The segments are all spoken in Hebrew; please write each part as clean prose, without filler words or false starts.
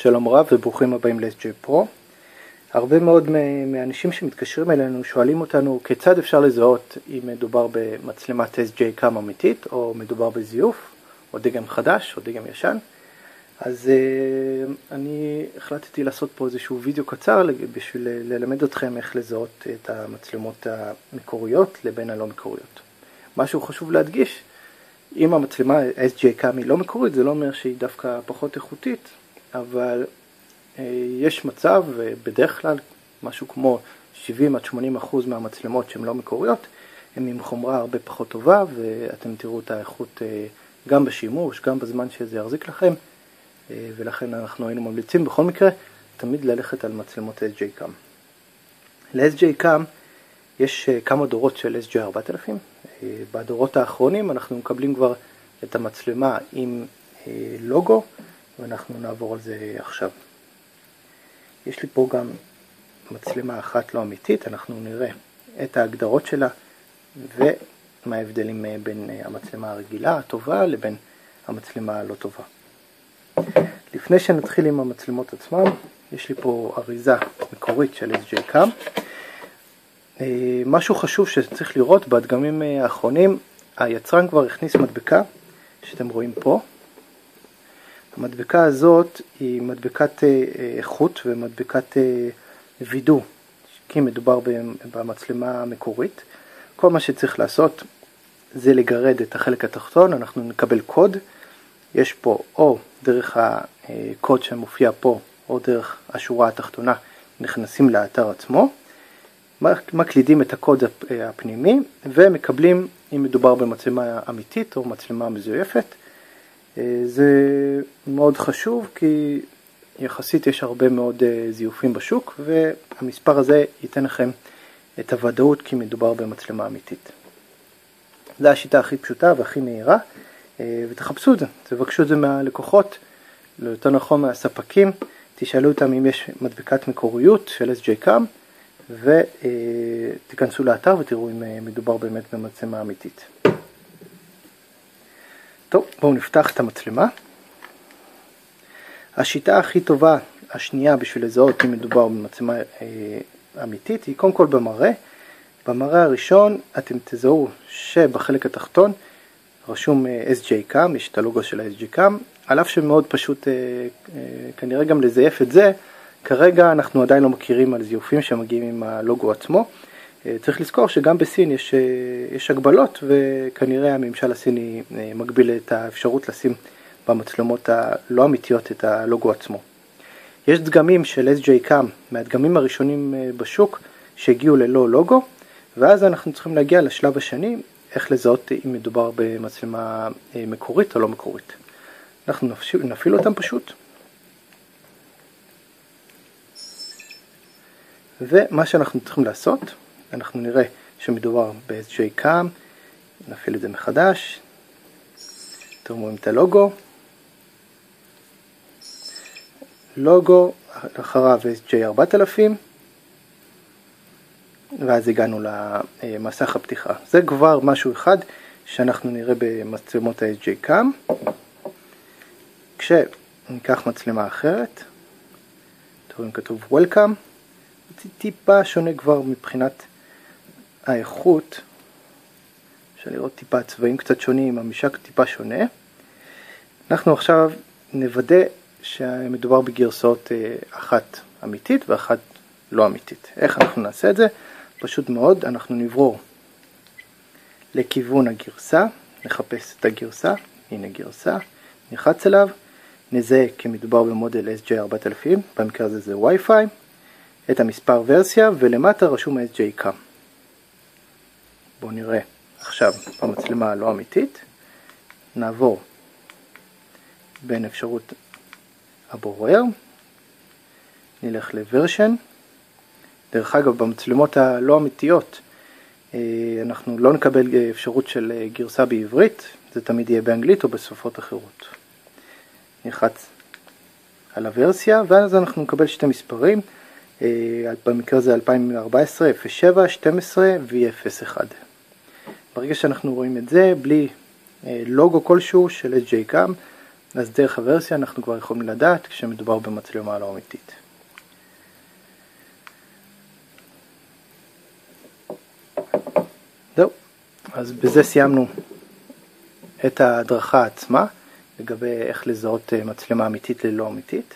שלום רב וברוכים הבאים ל-SJ Pro. הרבה מאוד מהאנשים שמתקשרים אלינו שואלים אותנו כיצד אפשר לזהות אם מדובר במצלמת SJ Cam אמיתית או מדובר בזיוף או דגם חדש או דגם ישן. אז אני החלטתי לעשות פה איזשהו וידאו קצר בשביל ללמד אתכם איך לזהות את המצלמות המקוריות לבין הלא מקוריות. משהו חשוב להדגיש, אם המצלמה SJ Cam היא לא מקורית, זה לא אומר שהיא דווקא פחות איכותית, אבל יש מצב, בדרך כלל משהו כמו 70-80% מהמצלמות שהן לא מקוריות, הן עם חומרה הרבה פחות טובה, ואתם תראו את האיכות גם בשימוש, גם בזמן שזה יחזיק לכם, ולכן אנחנו היינו ממליצים בכל מקרה תמיד ללכת על מצלמות SJ Cam. ל-SJ Cam יש כמה דורות של SJ 4000, בדורות האחרונים אנחנו מקבלים כבר את המצלמה עם לוגו, ואנחנו נעבור על זה עכשיו. יש לי פה גם מצלמה אחת לא אמיתית, אנחנו נראה את ההגדרות שלה ומה ההבדלים בין המצלמה הרגילה הטובה לבין המצלמה הלא טובה. לפני שנתחיל עם המצלמות עצמם, יש לי פה אריזה מקורית של SJ Cam. משהו חשוב שצריך לראות בדגמים האחרונים, היצרן כבר הכניס מדבקה שאתם רואים פה. המדבקה הזאת היא מדבקת איכות ומדבקת וידוא, כי מדובר במצלמה המקורית. כל מה שצריך לעשות זה לגרד את החלק התחתון, אנחנו נקבל קוד. יש פה או דרך הקוד שמופיע פה או דרך השורה התחתונה, נכנסים לאתר עצמו, מקלידים את הקוד הפנימי ומקבלים אם מדובר במצלמה אמיתית או מצלמה מזויפת. זה מאוד חשוב כי יחסית יש הרבה מאוד זיופים בשוק, והמספר הזה ייתן לכם את הוודאות כי מדובר במצלמה אמיתית. זו השיטה הכי פשוטה והכי מהירה, ותחפשו את זה, תבקשו את זה מהלקוחות, יותר נכון מהספקים, תשאלו אותם אם יש מדבקת מקוריות של SJ Cam, ותיכנסו לאתר ותראו אם מדובר באמת במצלמה אמיתית. טוב, בואו נפתח את המצלמה. השיטה הכי טובה, השנייה בשביל לזהות אם מדובר במצלמה אמיתית, היא קודם כל במראה. במראה הראשון אתם תזהו שבחלק התחתון רשום SJ Cam, יש את הלוגו של ה-SJ Cam, על אף שמאוד פשוט כנראה גם לזייף את זה, כרגע אנחנו עדיין לא מכירים על זיופים שמגיעים עם הלוגו עצמו. צריך לזכור שגם בסין יש הגבלות, וכנראה הממשל הסיני מגביל את האפשרות לשים במצלמות הלא אמיתיות את הלוגו עצמו. יש דגמים של SJ Cam מהדגמים הראשונים בשוק שהגיעו ללא לוגו, ואז אנחנו צריכים להגיע לשלב השני, איך לזהות אם מדובר במצלמה מקורית או לא מקורית. אנחנו נפעיל אותם פשוט. ומה שאנחנו צריכים לעשות, אנחנו נראה שמדובר ב-SJ Cam, נפעיל את זה מחדש, אתם רואים את הלוגו, לוגו, אחריו SJ 4000, ואז הגענו למסך הפתיחה. זה כבר משהו אחד שאנחנו נראה במצלמות ה-SJ Cam. כשניקח מצלמה אחרת, אתם רואים כתוב Welcome, טיפה שונה כבר מבחינת האיכות, אפשר לראות טיפה צבעים קצת שונים, הממשק טיפה שונה. אנחנו עכשיו נוודא שמדובר בגרסאות אחת אמיתית ואחת לא אמיתית. איך אנחנו נעשה את זה? פשוט מאוד, אנחנו נברור לכיוון הגרסה, נחפש את הגרסה, הנה גרסה, נלחץ עליו, נזהה כי מדובר במודל SJ 4000, במקרה הזה זה Wi-Fi, את המספר ורסיה, ולמטה רשום SJ Cam. בואו נראה עכשיו במצלמה הלא אמיתית, נעבור בין אפשרות הבורר, נלך לוורשן. דרך אגב, במצלמות הלא אמיתיות אנחנו לא נקבל אפשרות של גרסה בעברית, זה תמיד יהיה באנגלית או בשפות אחרות. נלחץ על הוורסיה, ואז אנחנו נקבל שתי מספרים, במקרה זה 2014, 07, 12 ו-01. ברגע שאנחנו רואים את זה, בלי לוגו כלשהו של SJ Cam, אז דרך הוורסיה אנחנו כבר יכולים לדעת כשמדובר במצלמה לא אמיתית. זהו, אז בזה סיימנו את ההדרכה עצמה לגבי איך לזהות מצלמה אמיתית ללא אמיתית.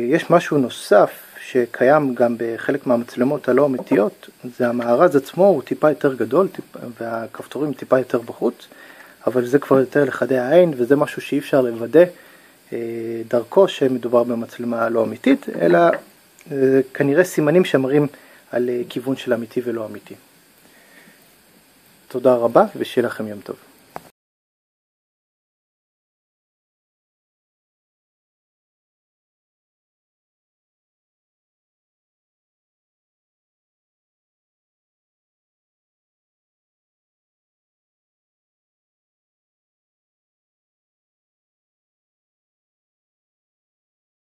יש משהו נוסף שקיים גם בחלק מהמצלמות הלא אמיתיות, זה המארז עצמו, הוא טיפה יותר גדול והכפתורים טיפה יותר בחוץ, אבל זה כבר יותר לחדי העין, וזה משהו שאי אפשר לוודא דרכו שמדובר במצלמה לא אמיתית, אלא כנראה סימנים שמראים על כיוון של אמיתי ולא אמיתי. תודה רבה ושיהיה לכם יום טוב.